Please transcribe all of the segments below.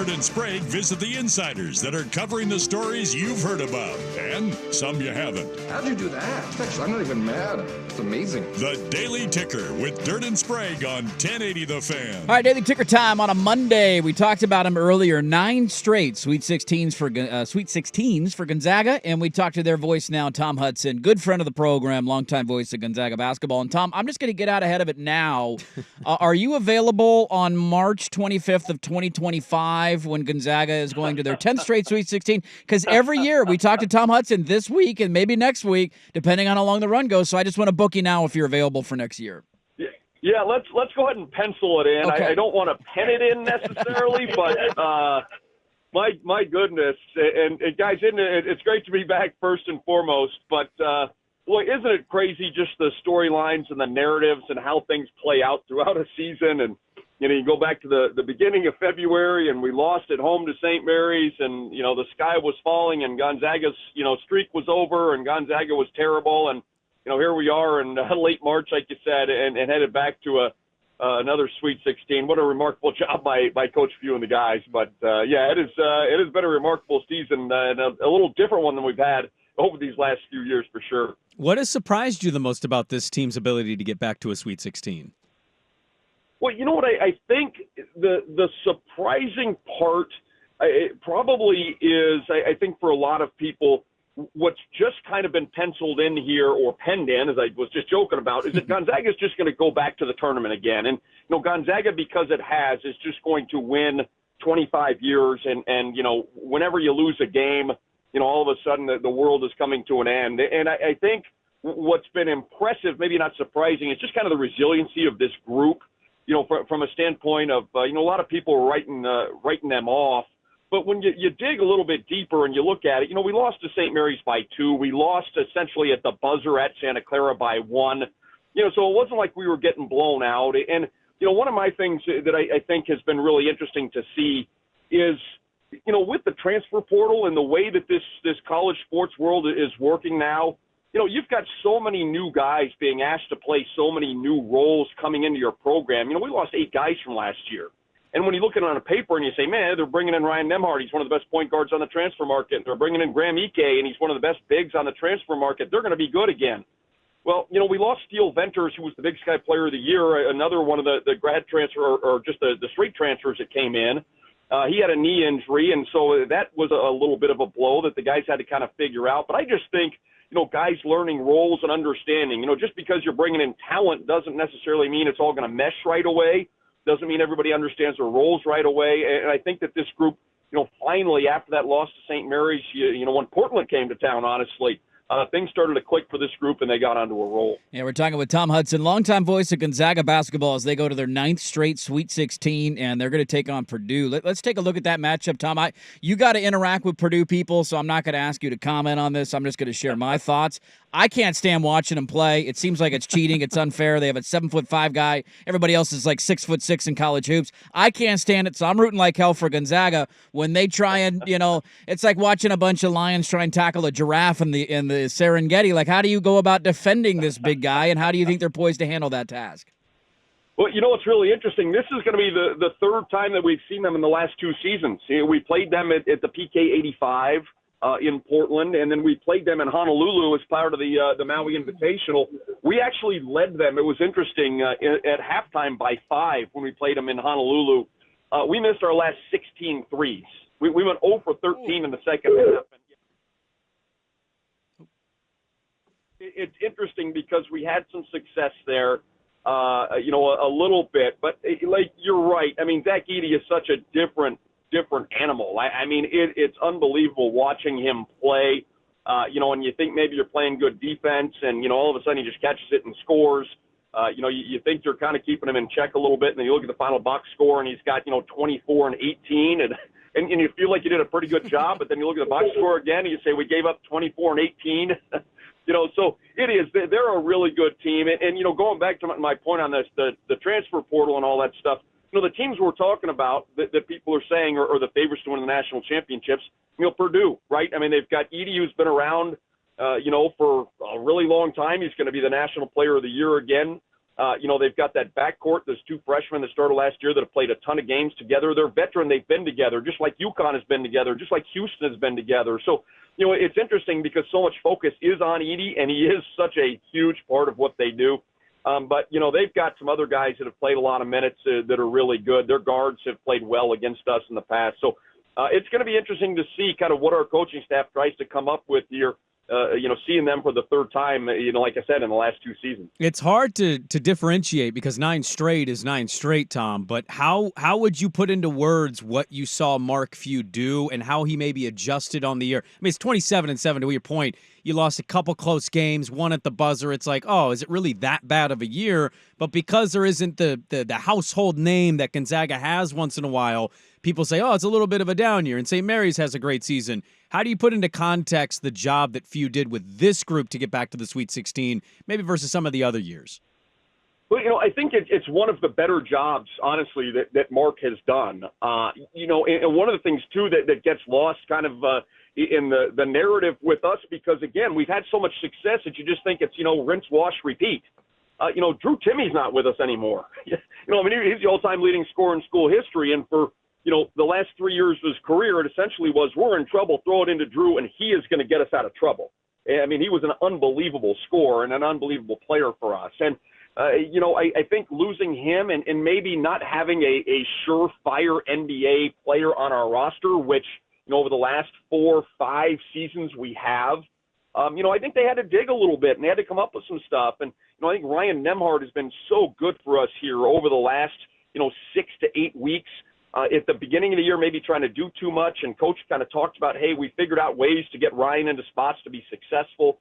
Dirt Sprague visit the insiders that are covering the stories you've heard about and some you haven't. How'd you do that? Actually, I'm not even mad. It's amazing. The Daily Ticker with Dirt Sprague on 1080 The Fan. All right, Daily Ticker time on a Monday. We talked about him earlier. 9 straight Sweet 16s for Gonzaga, and we talked to their voice now, Tom Hudson, good friend of the program, longtime voice of Gonzaga basketball. And Tom, I'm just going to get out ahead of it now. Are you available on March 25th of 2025 when Gonzaga is going to their 10th straight Sweet 16? Because every year we talk to Tom Hudson this week and maybe next week, depending on how long the run goes. So I just want to book you now if you're available for next year. Yeah, let's go ahead and pencil it in. Okay. I don't want to pen it in necessarily, but my goodness, and guys, it's great to be back first and foremost. But boy, isn't it crazy just the storylines and the narratives and how things play out throughout a season? And you go back to the beginning of February, and we lost at home to St. Mary's, and the sky was falling, and Gonzaga's streak was over, and Gonzaga was terrible, and here we are in late March, like you said, and headed back to another Sweet 16. What a remarkable job by Coach Few and the guys. But, it has been a remarkable season and a little different one than we've had over these last few years for sure. What has surprised you the most about this team's ability to get back to a Sweet 16? Well, you know what? I think the surprising part probably is, I think for a lot of people, what's just kind of been penciled in here or penned in, as I was just joking about, is that Gonzaga is just going to go back to the tournament again. And, Gonzaga, because it has, is just going to win 25 years. And whenever you lose a game, all of a sudden the world is coming to an end. And I think what's been impressive, maybe not surprising, is just kind of the resiliency of this group, from a standpoint of, a lot of people are writing them off. But when you dig a little bit deeper and you look at it, we lost to St. Mary's by 2. We lost essentially at the buzzer at Santa Clara by 1. So it wasn't like we were getting blown out. And, one of my things that I think has been really interesting to see is, with the transfer portal and the way that this college sports world is working now, you've got so many new guys being asked to play so many new roles coming into your program. We lost 8 guys from last year. And when you look at it on a paper and you say, man, they're bringing in Ryan Nembhard, he's one of the best point guards on the transfer market. They're bringing in Graham Ike, and he's one of the best bigs on the transfer market. They're going to be good again. Well, we lost Steele Venters, who was the Big Sky Player of the Year, another one of the grad transfer or just the straight transfers that came in. He had a knee injury, and so that was a little bit of a blow that the guys had to kind of figure out. But I just think, guys learning roles and understanding, just because you're bringing in talent doesn't necessarily mean it's all going to mesh right away. Doesn't mean everybody understands their roles right away. And I think that this group, finally, after that loss to St. Mary's, when Portland came to town, honestly, things started to click for this group, and they got onto a roll. Yeah, we're talking with Tom Hudson, longtime voice of Gonzaga basketball as they go to their 9th straight Sweet 16, and they're going to take on Purdue. Let's take a look at that matchup, Tom. You got to interact with Purdue people, so I'm not going to ask you to comment on this. I'm just going to share my thoughts. I can't stand watching them play. It seems like it's cheating. It's unfair. They have a 7'5" guy. Everybody else is like 6'6" in college hoops. I can't stand it, so I'm rooting like hell for Gonzaga when they try and, it's like watching a bunch of lions try and tackle a giraffe in the Serengeti. Like, how do you go about defending this big guy, and how do you think they're poised to handle that task? Well, what's really interesting, this is going to be the third time that we've seen them in the last 2 seasons. We played them at the PK 85 in Portland, and then we played them in Honolulu as part of the Maui Invitational. We actually led them. It was interesting at halftime by 5 when we played them in Honolulu. We missed our last 16 threes. We went 0 for 13 in the second half. It's interesting because we had some success there, a little bit. But, you're right. I mean, Zach Edey is such a different animal. I mean, it's unbelievable watching him play, and you think maybe you're playing good defense, and, all of a sudden he just catches it and scores. You think you're kind of keeping him in check a little bit, and then you look at the final box score, and he's got, 24 and 18, and you feel like you did a pretty good job, but then you look at the box score again, and you say, we gave up 24 and 18. So it is. They're a really good team. And going back to my point on this, the transfer portal and all that stuff, the teams we're talking about that people are saying are the favorites to win the national championships, Purdue, right? I mean, they've got Edey, who's been around, for a really long time. He's going to be the national player of the year again. They've got that backcourt. There's 2 freshmen that started last year that have played a ton of games together. They're veteran. They've been together, just like UConn has been together, just like Houston has been together. So, it's interesting because so much focus is on Edey, and he is such a huge part of what they do. But they've got some other guys that have played a lot of minutes that are really good. Their guards have played well against us in the past. So it's going to be interesting to see kind of what our coaching staff tries to come up with here. Seeing them for the 3rd time, like I said, in the last 2 seasons. It's hard to differentiate because 9 straight is 9 straight, Tom. But how would you put into words what you saw Mark Few do and how he maybe adjusted on the year? I mean, it's 27-7 to your point. You lost a couple close games, one at the buzzer. It's like, oh, is it really that bad of a year? But because there isn't the household name that Gonzaga has once in a while, people say, oh, it's a little bit of a down year, and St. Mary's has a great season. How do you put into context the job that Few did with this group to get back to the Sweet 16, maybe versus some of the other years? Well, I think it's one of the better jobs, honestly, that Mark has done. And one of the things, too, that gets lost kind of in the narrative with us, because, again, we've had so much success that you just think it's, rinse, wash, repeat. Drew Timmy's not with us anymore. He's the all-time leading scorer in school history, and for the last 3 years of his career, it essentially was, we're in trouble, throw it into Drew, and he is going to get us out of trouble. I mean, he was an unbelievable scorer and an unbelievable player for us. And, I think losing him and maybe not having a surefire NBA player on our roster, which, over the last 4-5 seasons we have, I think they had to dig a little bit and they had to come up with some stuff. And, I think Ryan Nembhard has been so good for us here over the last, 6 to 8 weeks. At the beginning of the year, maybe trying to do too much, and Coach kind of talked about, hey, we figured out ways to get Ryan into spots to be successful.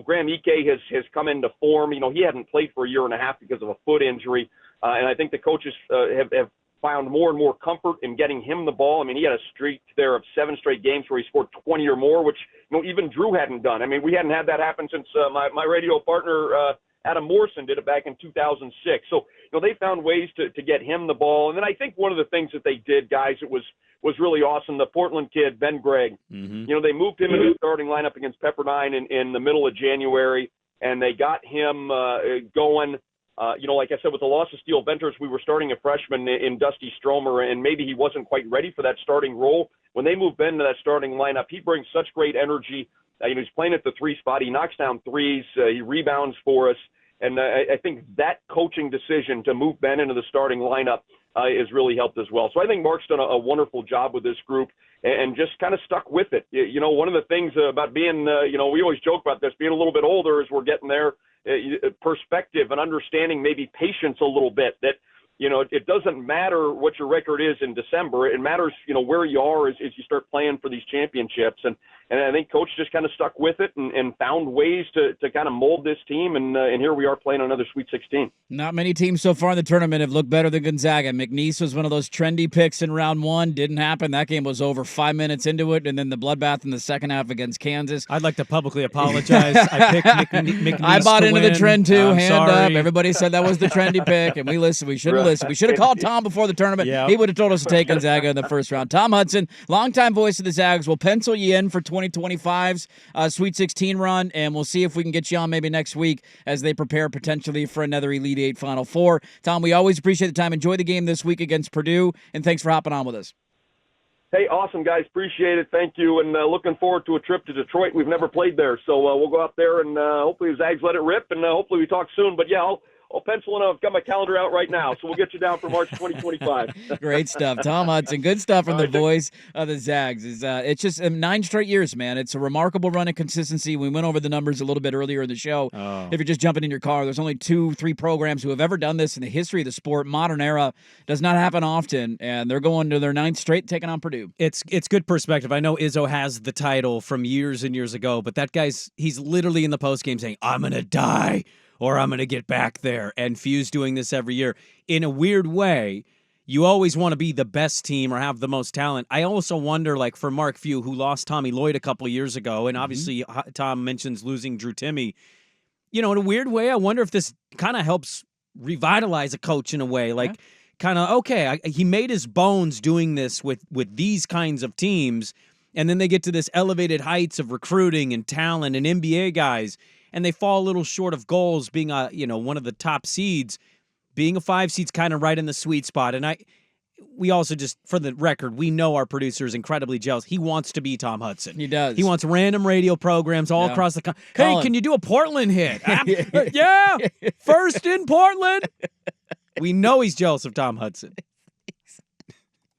Graham Ike has come into form. He hadn't played for a year and a half because of a foot injury, and I think the coaches have found more and more comfort in getting him the ball. I mean, he had a streak there of 7 straight games where he scored 20 or more, which even Drew hadn't done. I mean, we hadn't had that happen since my radio partner Adam Morrison did it back in 2006. So, they found ways to get him the ball. And then I think one of the things that they did, guys, it was really awesome. The Portland kid, Ben Gregg, they moved him into the starting lineup against Pepperdine in the middle of January, and they got him going. Like I said, with the loss of Steele Venters, we were starting a freshman in Dusty Stromer, and maybe he wasn't quite ready for that starting role. When they moved Ben to that starting lineup, he brings such great energy. He's playing at the 3 spot. He knocks down threes. He rebounds for us. And I think that coaching decision to move Ben into the starting lineup has really helped as well. So I think Mark's done a wonderful job with this group and just kind of stuck with it. One of the things about being, we always joke about this, being a little bit older as we're getting there, perspective and understanding, maybe patience a little bit, that, it doesn't matter what your record is in December. It matters, where you are as you start playing for these championships. And I think Coach just kind of stuck with it and found ways to kind of mold this team. And here we are playing another Sweet 16. Not many teams so far in the tournament have looked better than Gonzaga. McNeese was one of those trendy picks in round 1. Didn't happen. That game was over 5 minutes into it. And then the bloodbath in the second half against Kansas. I'd like to publicly apologize. I picked McNeese I bought into win. the trend too. I'm Hand sorry. up. Everybody said that was the trendy pick. And we listened. We should have listened. We should have called Tom before the tournament. Yep. He would have told us to take Gonzaga in the first round. Tom Hudson, longtime voice of the Zags, will pencil you in for 2025's Sweet 16 run, and we'll see if we can get you on maybe next week as they prepare potentially for another Elite Eight Final Four. Tom, we always appreciate the time. Enjoy the game this week against Purdue, and thanks for hopping on with us. Hey, awesome, guys. Appreciate it. Thank you. And looking forward to a trip to Detroit. We've never played there, so we'll go out there and hopefully the Zags let it rip, and hopefully we talk soon. But, yeah, I'll pencil in. I've got my calendar out right now, so we'll get you down for March 2025. Great stuff. Tom Hudson, good stuff from the voice of the Zags. It's just 9 straight years, man. It's a remarkable run of consistency. We went over the numbers a little bit earlier in the show. Oh. If you're just jumping in your car, there's only 2-3 programs who have ever done this in the history of the sport. Modern era does not happen often, and they're going to their 9th straight, taking on Purdue. It's good perspective. I know Izzo has the title from years and years ago, but that he's literally in the postgame saying, I'm going to die, or I'm going to get back there. And Few's doing this every year. In a weird way, you always want to be the best team or have the most talent. I also wonder, like, for Mark Few, who lost Tommy Lloyd a couple of years ago, and obviously Tom mentions losing Drew Timme, in a weird way, I wonder if this kind of helps revitalize a coach in a way. Like, kind of, okay, he made his bones doing this with these kinds of teams, and then they get to this elevated heights of recruiting and talent and NBA guys, and they fall a little short of goals, being one of the top seeds. Being a 5 seed's kind of right in the sweet spot. And we also just, for the record, we know our producer is incredibly jealous. He wants to be Tom Hudson. He does. He wants random radio programs all across the country. Hey, can you do a Portland hit? Yeah, first in Portland. We know he's jealous of Tom Hudson.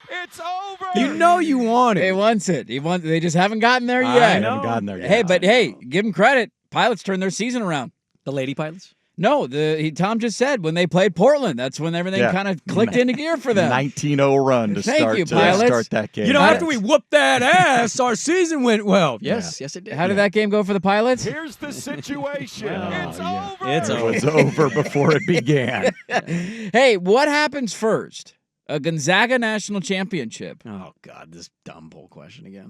It's over. You know you want it. He wants it. They just haven't gotten there yet. I know. Haven't gotten there yet. Hey, but give him credit. Pilots turned their season around. The Lady Pilots? No, Tom just said when they played Portland, that's when everything kind of clicked into gear for them. 19-0 run to start that game. After we whooped that ass, our season went well. Yes, it did. How did that game go for the Pilots? Here's the situation. It's over. It was over before it began. Hey, what happens first? A Gonzaga national championship. Oh, God, this dumb bull question again.